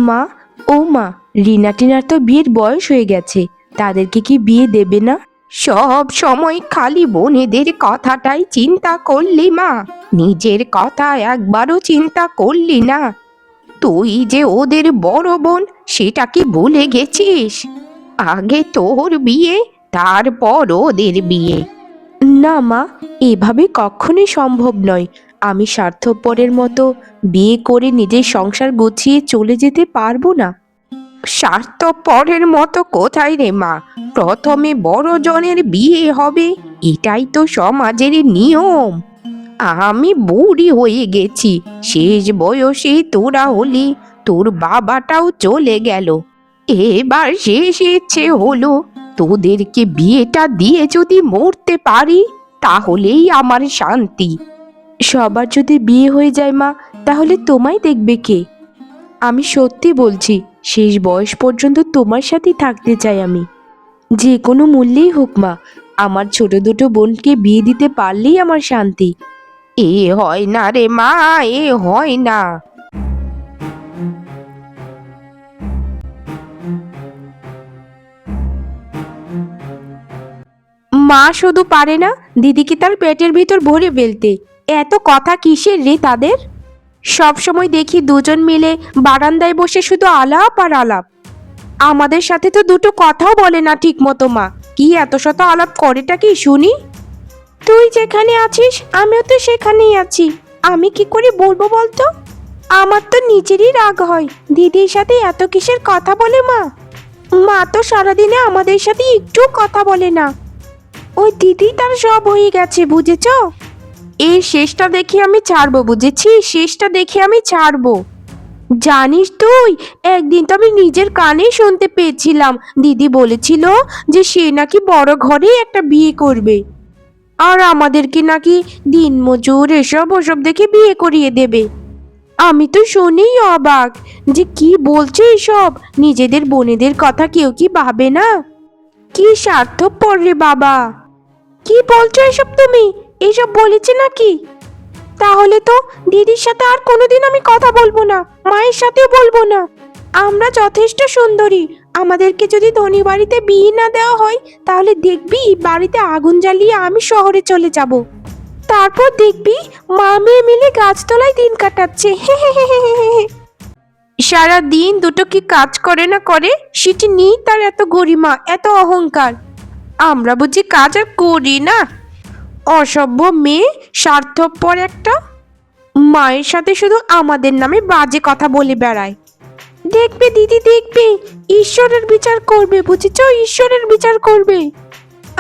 মা, ও মা, রিনা টিনার তো বিয়ের বয়স হয়ে গেছে, তাদেরকে কি বিয়ে দেবে না? সব সময় খালি বোনেদের কথাটাই চিন্তা করলি মা, নিজের কথা একবারও চিন্তা করলি না? তুই যে ওদের বড় বোন, সেটা কি ভুলে গেছিস? আগে তোর বিয়ে, তারপর ওদের বিয়ে। না মা, এভাবে কখনোই সম্ভব নয়। আমি স্বার্থপরের মতো বিয়ে করে নিজের সংসার গুছিয়ে চলে যেতে পারবো না। স্বার্থপরের মতো কোথায় রে মা? প্রথমে বড় জনের বিয়ে হবে, এটাই তো সমাজের নিয়ম। আমি বুড়ি হয়ে গেছি, শেষ বয়সে তোরা হলি, তোর বাবাটাও চলে গেল, এবার শেষ ইচ্ছে হলো, তোদেরকে বিয়েটা দিয়ে যদি মরতে পারি তাহলেই আমার শান্তি। সবার যদি বিয়ে হয়ে যায় মা, তাহলে তোমায় দেখবে কে? আমি সত্যি বলছি, শেষ বয়স পর্যন্ত তোমার সাথেই থাকতে চাই আমি, যে কোনো মূল্যেই হোক মা। আমার ছোট দুটো বোনকে বিয়ে দিতে পারলেই আমার শান্তি। এ হয় না রে মা, এ হয় না। মা শুধু পারে না, দিদিকে তার পেটের ভিতর ভরে ফেলতে। এত কথা কিসের রে তাদের? সব সময় দেখি দুজন মিলে বারান্দায় বসে শুধু আলাপ আর আলাপ। আমাদের সাথে তো দুটো কথাও বলে না ঠিক মতো মা। কি এত শত আলাপ করেটা কি শুনি? তুই যেখানে আছিস আমিও তো সেখানেই আছি, আমি কি করে বলবো বলতো? আমার তো নিজেরই রাগ হয়, দিদির সাথে এত কিসের কথা বলে মা। মা তো সারাদিনে আমাদের সাথে একটু কথা বলে না। ওই দিদি তার সব হয়ে গেছে, বুঝেছ? এই শেষটা দেখে আমি ছাড়বো, বুঝেছি, শেষটা দেখে আমি ছাড়বো। জানিস তুই, একদিন তো আমি নিজের কানে শুনতে পেয়েছিলাম, দিদি বলেছিল যে সে নাকি বড় ঘরে একটা বিয়ে করবে, আর আমাদেরকে নাকি দিনমজুর এসব ওসব দেখে বিয়ে করিয়ে দেবে। আমি তো শুনেই অবাক, যে কি বলছে এসব, নিজেদের বোনেদের কথা কেউ কি ভাবে না? কি স্বার্থপর রে বাবা! কি বলছো এসব তুমি? এসব বলেছে নাকি? তাহলে তো দিদির সাথে আর কোনোদিন আমি কথা বলবো না, মায়ের সাথেও বলবো না। আমরা যথেষ্ট সুন্দরী, আমাদেরকে যদি ধনী বাড়িতে বিয়ে না দেওয়া হয়, তাহলে দেখবি বাড়িতে আগুন জ্বালিয়ে আমি শহরে চলে যাব। তারপর দেখবি মা মেয়ে মিলে গাছতলায় দিন কাটাচ্ছে। সারা দিন দুটো কি কাজ করে না করে, সেটি নেই তার এত গরিমা, এত অহংকার। আমরা বুঝি কাজ আর করি না? অসভ্য মেয়ে, স্বার্থপর একটা। মায়ের সাথে শুধু আমাদের নামে বাজে কথা বলে বেড়ায়। দেখবে দিদি, দেখবে ঈশ্বরের বিচার করবে, বুঝেছ, ঈশ্বরের বিচার করবে।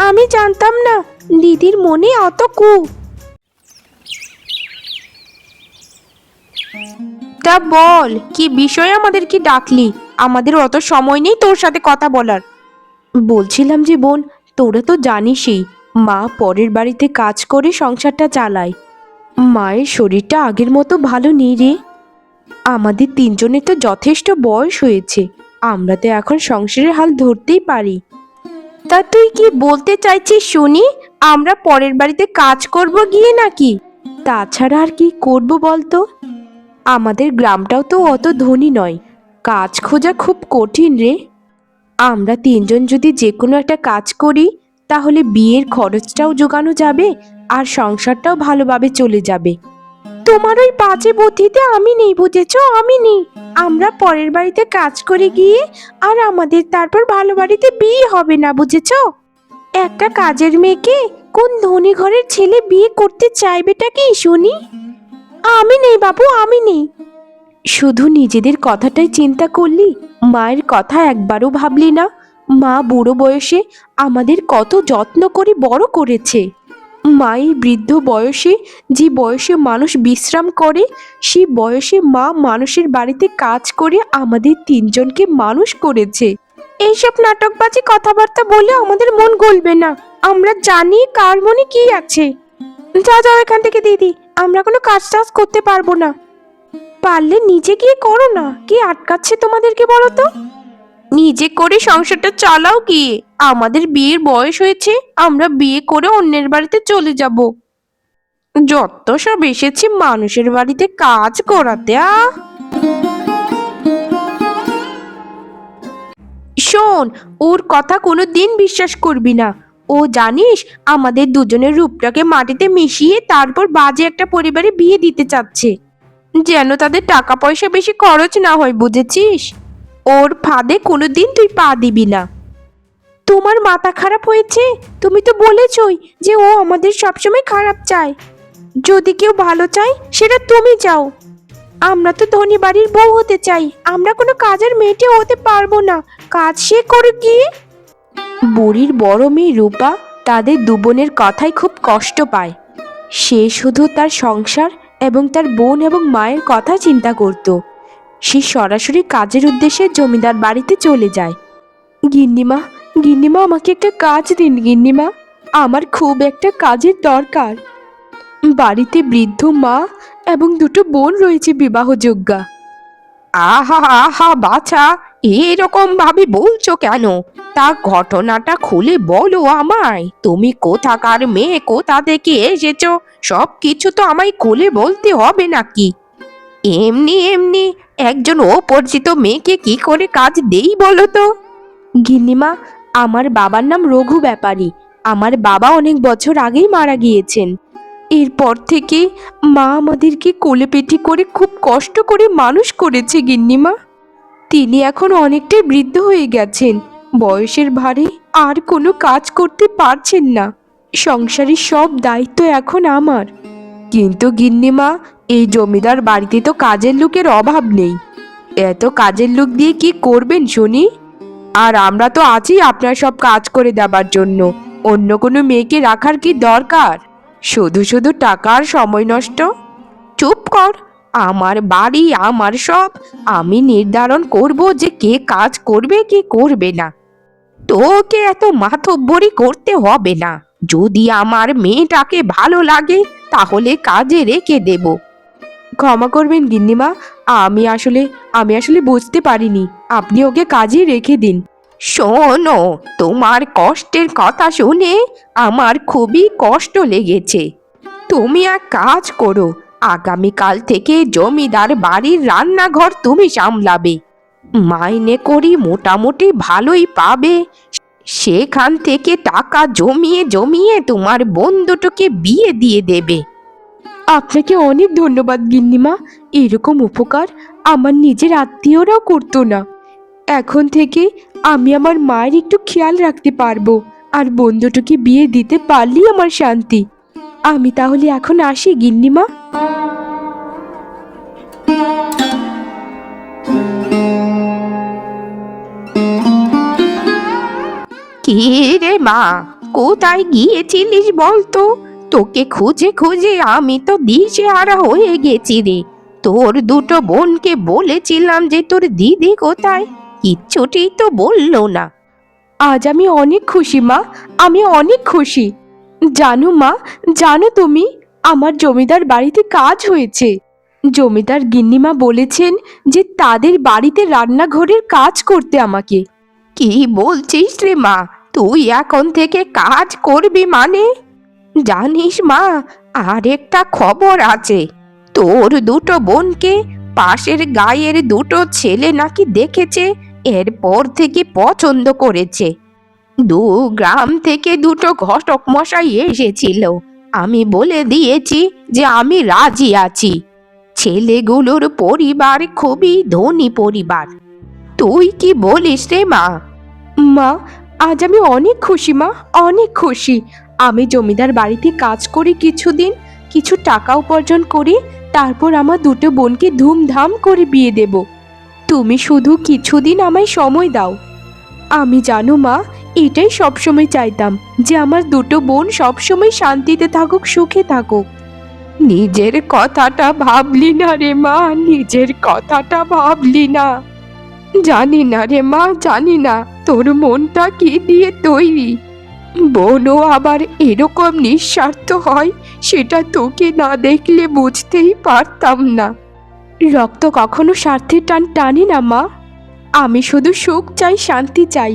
আমি জানতাম না দিদির মনে অত কূপ। তা বল, কি বিষয়ে আমাদের কি ডাকলি? আমাদের অত সময় নেই তোর সাথে কথা বলার। বলছিলাম যে বোন, তোরা তো জানিসই, মা পরের বাড়িতে কাজ করে সংসারটা চালায়। মায়ের শরীরটা আগের মতো ভালো নেই রে। আমাদের তিনজনের তো যথেষ্ট বয়স হয়েছে, আমরা তো এখন সংসারের হাল ধরতেই পারি। তা তুই কি বলতে চাইছিস শুনি? আমরা পরের বাড়িতে কাজ করব গিয়ে নাকি? তাছাড়া আর কি করব বলতো? আমাদের গ্রামটাও তো অত ধনী নয়, কাজ খোঁজা খুব কঠিন রে। আমরা তিনজন যদি যে কোনো একটা কাজ করি, তাহলে বিয়ের খরচটাও জোগানো যাবে, আর সংসারটাও ভালোভাবে চলে যাবে। তোমার ওই বাজে বুদ্ধিতে আমি নেই, বুঝেছো, আমি নেই। আমরা পরের বাড়িতে কাজ করে গিয়ে আর আমাদের তারপর ভালো বাড়িতে বিয়ে হবে না, বুঝেছো? একটা কাজের মেয়েকে কোন ধনী ঘরের ছেলে বিয়ে করতে চাইবেটা কি শুনি? আমি নেই বাবু, আমি নেই। শুধু নিজেদের কথাটাই চিন্তা করলি, মায়ের কথা একবারও ভাবলি না? মা বুড়ো বয়সে আমাদের কত যত্ন করে বড় করেছে। মায়ের বৃদ্ধ বয়সে, যে বয়সে মানুষ বিশ্রাম করে, সেই বয়সে মা মানুষের বাড়িতে কাজ করে আমাদের তিনজনকে মানুষ করেছে। এইসব নাটকবাজি কথাবার্তা বলে আমাদের মন গলবে না। আমরা জানি কার মনে কি আছে। যা যাও এখান থেকে দিদি, আমরা কোনো কাজ টাজ করতে পারবো না। পারলে নিজে গিয়ে করো না, কি আটকাচ্ছে তোমাদেরকে বলো তো? নিজে করে সংসারটা চালাও গিয়ে, আমাদের বিয়ের বয়স হয়েছে, আমরা বিয়ে করে অন্যের বাড়িতে চলে যাব। যত সব এসেছি মানুষের বাড়িতে কাজ করাতে। শোন, ওর কথা কোনো দিন বিশ্বাস করবি না। ও জানিস আমাদের দুজনের রূপটাকে মাটিতে মিশিয়ে তারপর বাজে একটা পরিবারে বিয়ে দিতে চাচ্ছে, যেন তাদের টাকা পয়সা বেশি খরচ না হয়, বুঝেছিস? ওর ফাঁদে কোনোদিন তুই পা দিবি না। তোমার মাথা খারাপ হয়েছে? তুমি তো বলেছই যে ও আমাদের সবসময় খারাপ চায়। যদি কেউ ভালো চায় সেটা তুমি চাও। আমরা তো ধনী বাড়ির বউ হতে চাই, আমরা কোনো কাজের মেয়েটে হতে পারবো না। কাজ সে করে গিয়ে। বুড়ির বড় মেয়ে রূপা তাদের দু বোনের কথায় খুব কষ্ট পায়। সে শুধু তার সংসার এবং তার বোন এবং মায়ের কথা চিন্তা করত। সে সরাসরি কাজের উদ্দেশ্যে জমিদার বাড়িতে চলে যায়। গিন্নিমা, গিন্নিমা, আমাকে একটা কাজ দিন গিন্নিমা, আমার খুব একটা কাজের দরকার। বাড়িতে বৃদ্ধ মা এবং দুটো বোন রয়েছে বিবাহযোগ্যা। আহা আহা বাছা, এরকম ভাবে বলছো কেন? তা ঘটনাটা খুলে বলো আমায়। তুমি কোথাকার মেয়ে, কোথা থেকে এসেছো, সব কিছু তো আমায় খুলে বলতে হবে নাকি? এমনি এমনি একজন অপরিচিত মেয়েকে কি করে কাজ দেই বলো তো? গিন্নিমা, আমার বাবার নাম রঘু ব্যাপারী। আমার বাবা অনেক বছর আগেই মারা গিয়েছেন। এরপর থেকে মা আমাদেরকে কোলে পিঠে করে খুব কষ্ট করে মানুষ করেছে গিন্নিমা। তিনি এখন অনেকটাই বৃদ্ধ হয়ে গেছেন। বয়সের ভারে আর কোনো কাজ করতে পারছেন না। সংসারের সব দায়িত্ব এখন আমার। কিন্তু গিন্নিমা, এই জমিদার বাড়িতে তো কাজের লোকের অভাব নেই। এত কাজের লোক দিয়ে কি করবেন শুনি? আর আমরা তো আছি আপনার সব কাজ করে দেবার জন্য। অন্য কোনো মেয়েকে রাখার কি দরকার? শুধু শুধু টাকার সময় নষ্ট। চুপ কর। আমার বাড়ি, আমার সব। আমি নির্ধারণ করব যে কে কাজ করবে কি করবে না। তোকে এত মাতব্বরি করতে হবে না। যদি আমার মেয়েটাকে ভালো লাগে তাহলে কাজে রেখে দেব। ক্ষমা করবেন গিন্নিমা, আমি আসলে বুঝতে পারিনি। আপনি ওকে কাজে রেখে দিন। শোনো, তোমার কষ্টের কথা শুনে আমার খুবই কষ্ট লেগেছে। তুমি এক কাজ করো, আগামীকাল থেকে জমিদার বাড়ির রান্নাঘর তুমি সামলাবে। মাইনে করি মোটামুটি ভালোই পাবে। সেখান থেকে টাকা জমিয়ে জমিয়ে তোমার বোন দুটোকে বিয়ে দিয়ে দেবে। আপনাকে অনেক ধন্যবাদ গিন্নিমা। এরকম উপকার আমার নিজের আত্মীয়রাও করতো না। এখন থেকে আমি আমার মায়ের একটু খেয়াল রাখতে পারবো, আর বোন দুটোকে বিয়ে দিতে পারলেই আমার শান্তি। আমি তাহলে এখন আসি গিন্নিমা। কি রে মা, কোথায় গিয়েছিলিস বলতো? তোকে খুঁজে খুঁজে আমি তো দিশেহারা হয়ে গেছি রে। তোর দুটো বোনকে বলেছিলাম যে তোর দিদি কোথায়, কিচ্ছুটি তো বললো না। আজ আমি অনেক খুশি মা, আমি অনেক খুশি। জানো মা, জানো তুমি, আমার জমিদার বাড়িতে কাজ হয়েছে। জমিদার গিন্নিমা বলেছেন যে তাদের বাড়িতে রান্নাঘরের কাজ করতে আমাকে। কি বলছিস রে মা? তুই এখন থেকে কাজ করবি মানে? জানিস মা, আরেকটা খবর আছে। তোর দুটো বোনকে পাশের গায়ের দুটো ছেলে নাকি দেখেছে, এরপর থেকে পছন্দ করেছে। দু গ্রাম থেকে দুটো ঘটক মশাই এসেছিল। আমি বলে দিয়েছি যে আমি রাজি আছি। ছেলেগুলোর পরিবার খুবই ধনী পরিবার। তুই কি বলিস রে মা? মা, আজ আমি অনেক খুশি মা, অনেক খুশি। আমি জমিদার বাড়িতে কাজ করি কিছুদিন, কিছু টাকা উপার্জন করি, তারপর আমার দুটো বোনকে ধুমধাম করে বিয়ে দেব। তুমি শুধু কিছুদিন আমায় সময় দাও। আমি জানো মা, এটাই সবসময় চাইতাম যে আমার দুটো বোন সবসময় শান্তিতে থাকুক, সুখে থাকুক। নিজের কথাটা ভাবলি না রে মা, নিজের কথাটা ভাবলি না। জানি না রে মা, জানি না তোর মনটা কি দিয়ে তৈরি। বোনও আবার এরকম নিঃস্বার্থ হয় সেটা তোকে না দেখলে বুঝতেই পারতাম না। রক্ত কখনো স্বার্থের টান টানে না মা। আমি শুধু সুখ চাই, শান্তি চাই,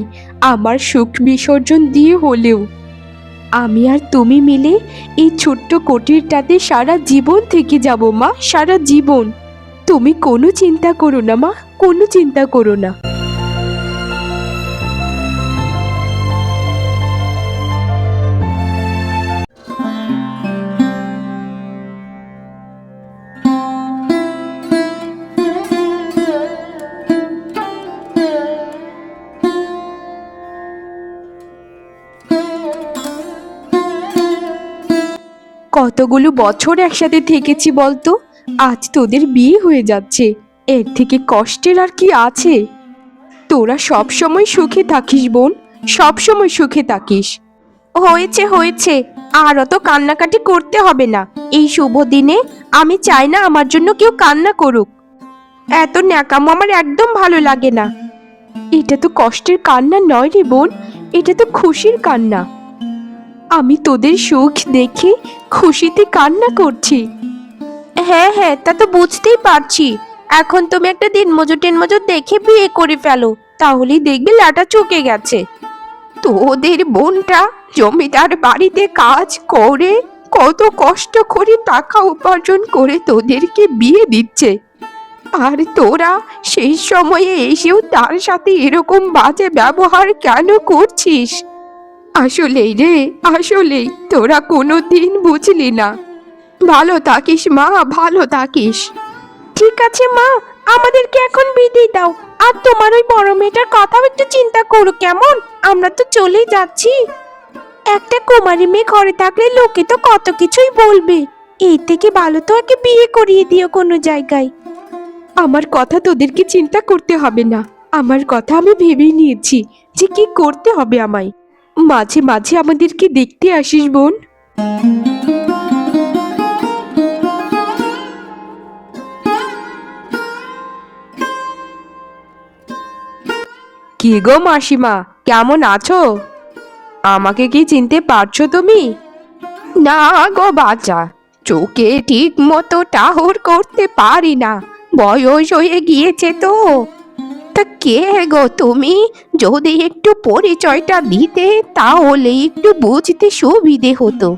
আমার সুখ বিসর্জন দিয়ে হলেও। আমি আর তুমি মিলে এই ছোট্ট কুটিরটাতে সারা জীবন থেকে যাব মা, সারা জীবন। তুমি কোনো চিন্তা করো না মা, কোনো চিন্তা করো না। কতগুলো বছর একসাথে থেকেছি বলতো, আজ তোদের বিয়ে হয়ে যাচ্ছে। এর থেকে কষ্টের আর কি আছে? তোরা সব সময় সুখে থাকিস বোন, সব সময় সুখে থাকিস। হয়েছে হয়েছে, আর অত কান্নাকাটি করতে হবে না। এই শুভ দিনে আমি চাই না আমার জন্য কেউ কান্না করুক। এত ন্যাকামো আমার একদম ভালো লাগে না। এটা তো কষ্টের কান্না নয় রে বোন, এটা তো খুশির কান্না। আমি তোদের সুখ দেখে খুশিতে কান্না করছি। হ্যাঁ হ্যাঁ, তা তো বুঝতেই পারছি। এখন তুমি একটা দিনমজুর টিনমজুর দেখে বিয়ে করে ফেলো, তাহলেই দেখবি লাটা চুকে গেছে। তোদের বোনটা জমিদার বাড়িতে কাজ করে কত কষ্ট করে টাকা উপার্জন করে তোদেরকে বিয়ে দিচ্ছে, আর তোরা সেই সময়ে এসেও তার সাথে এরকম বাজে ব্যবহার কেন করছিস? আসলেই রে, আসলেই তোরা কোনো দিন বুঝলি না। ভালো থাকিস মা, ভালো থাকিস। ঠিক আছে মা, আমাদেরকে এখন বিদায় দাও। আর তোমার ওই বড় মেয়েটার কথাও একটু চিন্তা করো কেমন? আমরা তো চলেই যাচ্ছি। একটা কুমারী মেয়ে ঘরে থাকলে লোকে তো কত কিছুই বলবে। এই থেকে ভালো তো একে বিয়ে করিয়ে দিও কোনো জায়গায়। আমার কথা তোদেরকে চিন্তা করতে হবে না, আমার কথা আমি ভেবেই নিয়েছি যে কি করতে হবে আমায়। মাঝে মাঝে আমাদেরকে দেখতে আসিস বোন। কি গো মাসিমা, কেমন আছো? আমাকে কি চিনতে পারছো তুমি? না গো বাচ্চা, চোখে ঠিক মতো টাহর করতে পারি না, বয়স হয়ে গিয়েছে তো। তা কে গো তুমি? যদি একটু পরিচয়টা দিতে তাহলে একটু বুঝতে সুবিধে হতো।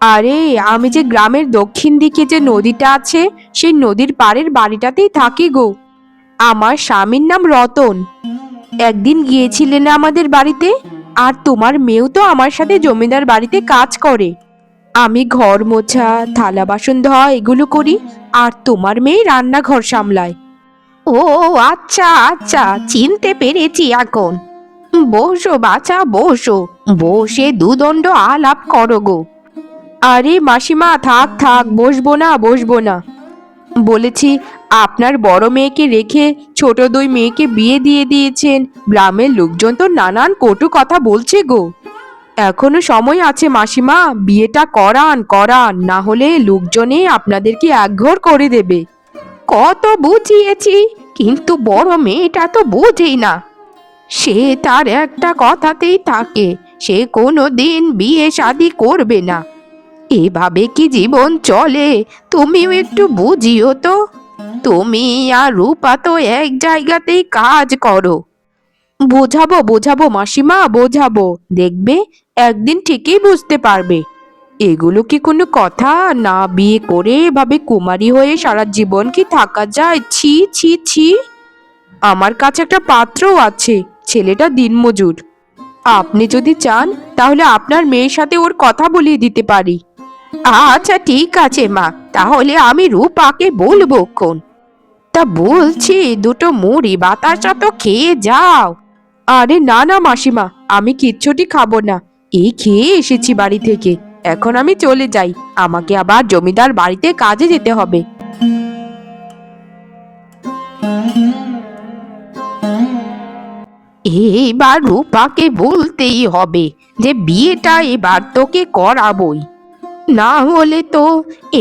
আরে আমি যে গ্রামের দক্ষিণ দিকে যে নদীটা আছে, সেই নদীর পাড়ের বাড়িটাতেই থাকি গো। আমার স্বামীর নাম রতন। একদিন গিয়েছিলে না আমাদের বাড়িতে? আর তোমার মেয়েও তো আমার সাথে জমিদার বাড়িতে কাজ করে। আমি ঘর মোছা, থালা বাসন ধোয়া এগুলো করি, আর তোমার মেয়ে রান্নাঘর সামলায়। ও আচ্ছা আচ্ছা, চিনতে পেরেছি এখন। বসো বাছা, বসো, বসে দুদণ্ড আলাপ করো গো। আরে মাসিমা, থাক থাক, বসবো না বসবো না। বলেছি, আপনার বড় মেয়েকে রেখে ছোট দুই মেয়েকে বিয়ে দিয়ে দিয়েছেন। গ্রামের লোকজন তো নানান কটু কথা বলছে গো। এখনো সময় আছে মাসিমা, বিয়েটা করান করান, না হলে লোকজনে আপনাদেরকে একঘর করে দেবে। কত বুঝিয়েছি, কিন্তু বড় মেয়েটা তো বোঝেই না। সে তার একটা কথাতেই থাকে, সে কোনো দিন বিয়ে শাদী করবে না। এভাবে কি জীবন চলে? তুমিও একটু বুঝিও তো। তুমি আর রূপা তো এক জায়গাতেই কাজ করো। বোঝাবো বোঝাবো মাসিমা, বোঝাবো, দেখবে একদিন ঠিকই বুঝতে পারবে। এগুলো কি কোনো কথা? না বিয়ে করে এভাবে কুমারী হয়ে সারা জীবন কি থাকা যায়? ছি ছি ছি। আমার কাছে একটা পাত্রও আছে, ছেলেটা দিনমজুর। আপনি যদি চান তাহলে আপনার মেয়ের সাথে ওর কথা বলিয়ে দিতে পারি। আচ্ছা ঠিক আছে মা, তাহলে আমি রূপাকে বলবো খন। তা বলছি, দুটো মুড়ি বাতাসা তো খেয়ে যাও। আরে না না মাসিমা, আমি কিচ্ছুটি খাবো না, এই খেয়ে এসেছি বাড়ি থেকে। এখন আমি চলে যাই, আমাকে আবার জমিদার বাড়িতে কাজে যেতে হবে। এইবার রূপাকে বলতেই হবে যে বিয়েটা এবার তোকে করাবই, না হলে তো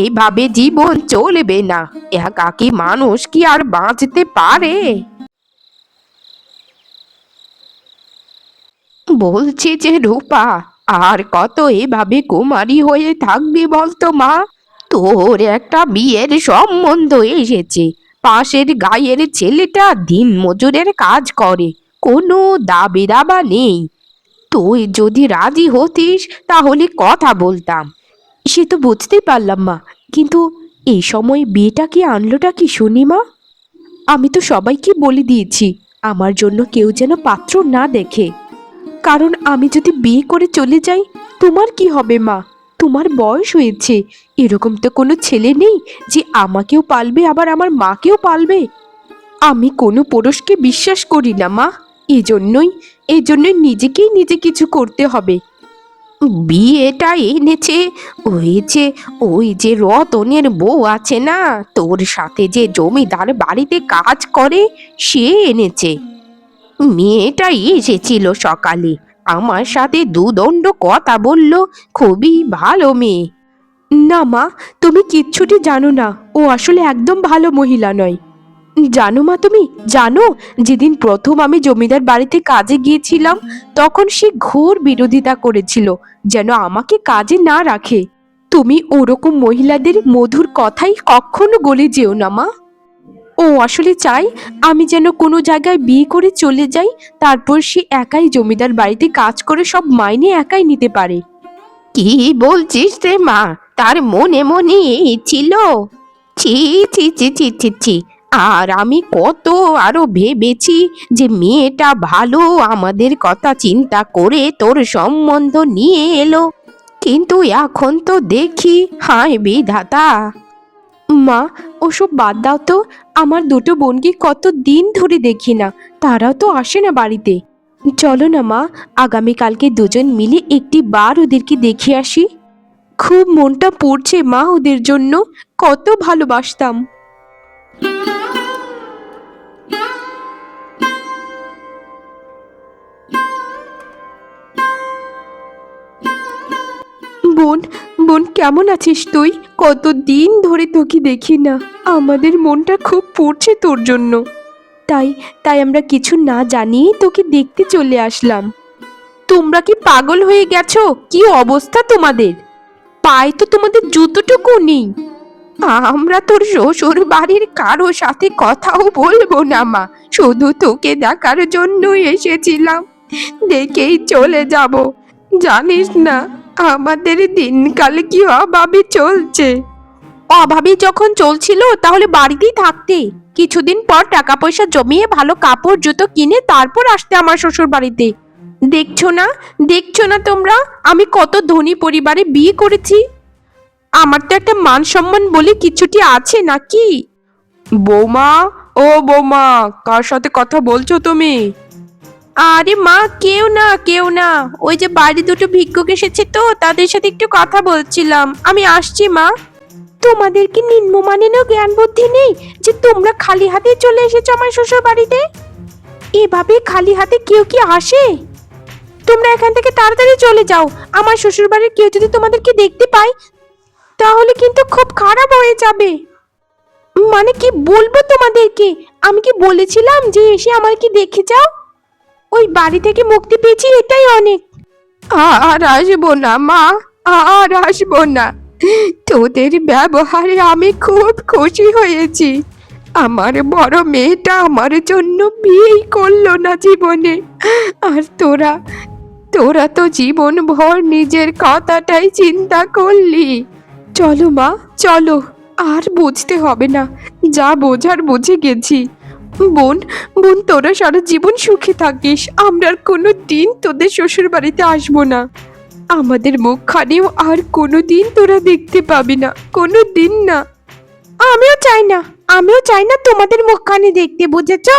এভাবে জীবন চলবে না। একাকী মানুষ কি আর বাঁচতে পারে? বলছি যে রূপা, আর কত এভাবে কুমারী হয়ে থাকবি বলতো মা? তোর একটা বিয়ের সম্বন্ধ এসেছে, পাশের গাঁয়ের ছেলেটা দিন মজুরের কাজ করে, কোনো দাবি দাবা নেই। তুই যদি রাজি হতিস তাহলে কথা বলতাম। সে তো বুঝতেই পারলাম মা, কিন্তু এই সময় বিয়েটা কি আনলোটা কি শুনি মা? আমি তো সবাইকে বলে দিয়েছি আমার জন্য কেউ যেন পাত্র না দেখে, কারণ আমি যদি বিয়ে করে চলে যাই তোমার কি হবে মা? তোমার বয়স হয়েছে, এরকম তো কোনো ছেলে নেই যে আমাকেও পালবে আবার আমার মাকেও পালবে। আমি কোনো পুরুষকে বিশ্বাস করি না মা। এজন্যই নিজেকেই নিজে কিছু করতে হবে। বিয়েটা এনেছে ওই যে রতনের বউ আছে না, তোর সাথে যে জমিদার বাড়িতে কাজ করে, সে এনেছে। মেয়েটা এসেছিল সকালে, আমার সাথে দুদণ্ড কথা বলল, খুবই ভালো মেয়ে। না মা, তুমি কিচ্ছুটি জানো না, ও আসলে একদম ভালো মহিলা নয়। জানো মা, তুমি জানো, যেদিন প্রথম আমি জমিদার বাড়িতে কাজে গিয়েছিলাম তখন সে ঘোর বিরোধিতা করেছিল যেন আমাকে কাজে না রাখে। তুমি ওরকম মহিলাদের মধুর কথাই কখনো গলে যেও না মা। ও আসলে চাই আমি যেন কোনো জায়গায় বিয়ে করে চলে যাই, তারপর সে একাই জমিদার বাড়িতে কাজ করে সব মাইনে একাই নিতে পারে। কি বলছিস রে মা? তার মনে মনে এই ছিল? ছি ছি ছি ছি ছি ছি। আর আমি কত আরো ভেবেছি যে মেয়েটা ভালো, আমাদের কথা চিন্তা করে তোর সম্বন্ধ নিয়ে এলো, কিন্তু এখন তো দেখি হায় বিধাতা। মা, ওসব বাদ দাও তো। আমার দুটো বোনকে কত দিন ধরে দেখি না, তারাও তো আসে না বাড়িতে। চলো না মা, আগামীকালকে দুজন মিলে একটি বার ওদেরকে দেখে আসি। খুব মনটা পড়ছে মা ওদের জন্য, কত ভালোবাসতাম। বোন, বোন কেমন আছিস তুই? কতদিন ধরে তোকে দেখি না, আমাদের মনটা খুব পড়ছে তোর জন্য। তাই তাই আমরা কিছু না জানিয়ে তোকে দেখতে চলে আসলাম। তোমরা কি পাগল হয়ে গেছো? কি অবস্থা তোমাদের? পায়ে তো তোমাদের জুতোটুকু নেই। আমরা তোর শ্বশুর বাড়ির কারো সাথে কথাও বলবো না মা, শুধু তোকে দেখার জন্যই এসেছিলাম, দেখেই চলে যাব। জানিস না আমাদের দিনকাল কি অভাবে চলছে। অভাবে যখন চলছিল তাহলে বাড়িতেই থাকতে, কিছুদিন পর টাকা পয়সা জমিয়ে ভালো কাপড় জুতো কিনে তারপর আসতে আমার শ্বশুর বাড়িতে। দেখছো না, দেখছো না তোমরা আমি কত ধনী পরিবারে বিয়ে করেছি? আমার তো একটা মান সম্মান বলে কিছুটি আছে নাকি? বৌমা, ও বৌমা, কার সাথে কথা বলছো তুমি? আরে মা, কেউ না কেউ না, ওই যে বাড়ি দুটো ভিক্ষুক এসেছে তো তাদের সাথে একটু কথা বলছিলাম, আমি আসছি মা। তোমাদের কি নিম্নমানেরও জ্ঞান বুদ্ধি নেই যে তোমরা খালি হাতে চলে এসেছো আমার শ্বশুর বাড়িতে? এভাবে খালি হাতে কেউ কি আসে? তোমরা এখান থেকে তাড়াতাড়ি চলে যাও। আমার শ্বশুর বাড়ির কেউ যদি তোমাদেরকে দেখতে পায় তাহলে কিন্তু খুব খারাপ হয়ে যাবে। মানে কি বলবো তোমাদেরকে? আমি কি বলেছিলাম যে এসে আমাকে দেখে যাও? ওই বাড়ি থেকে মুক্তি পেয়েছি এটাই অনেক। আর আসবো না মা, আর আসবো না। তোদের ব্যবহারে আমি খুব খুশি হয়েছি। আমার বড় মেয়েটা আমার জন্য বিয়েই করলো না জীবনে, আর তোরা তোরা তো জীবন ভর নিজের কথাটাই চিন্তা করলি। চলো মা, চলো, আর বুঝতে হবে না, যা বোঝার বুঝে গেছি। বোন, বোন তোরা সারা জীবন সুখে থাকিস, আমরা আর কোনো দিন তোদের শ্বশুর বাড়িতে আসবো না। আমাদের মুখখানেও আর কোনো দিন তোরা দেখতে পাবি না, কোনো দিন না। আমিও চাই না, আমিও চাই না তোমাদের মুখখানে দেখতে, বুঝেছো?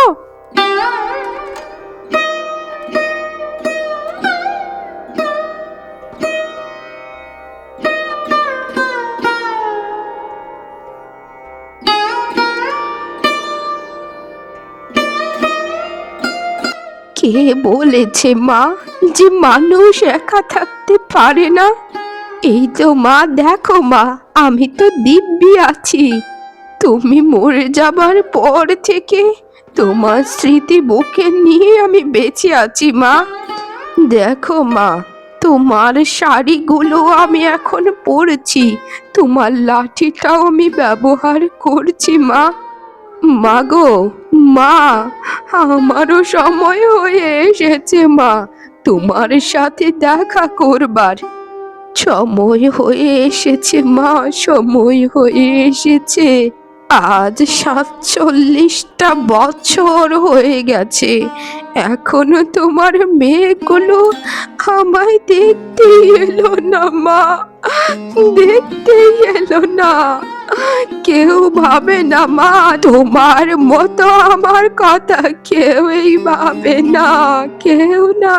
কে বলেছে মা যে মানুষ একা থাকতে পারে না? এই তো মা, দেখো মা, আমি তো দিব্যি আছি। তুমি মরে যাবার পর থেকে তোমার স্মৃতি বুকে নিয়ে আমি বেঁচে আছি মা। দেখো মা, তোমার শাড়িগুলো আমি এখন পরছি, তোমার লাঠিটাও আমি ব্যবহার করছি মা। মা গো, মা, আমারও সময় হয়ে এসেছে মা, তোমার সাথে দেখা করবার। সময় হয়ে এসেছে মা, সময় হয়ে এসেছে। আজ 47টা বছর হয়ে গেছে, এখনো তোমার মেয়েগুলো আমায় দেখতেই এলো না মা, দেখতেই এলো না। কেউ ভাবে না মা, তোমার মতো আমার কথা কেউই ভাবে না, কেউ না।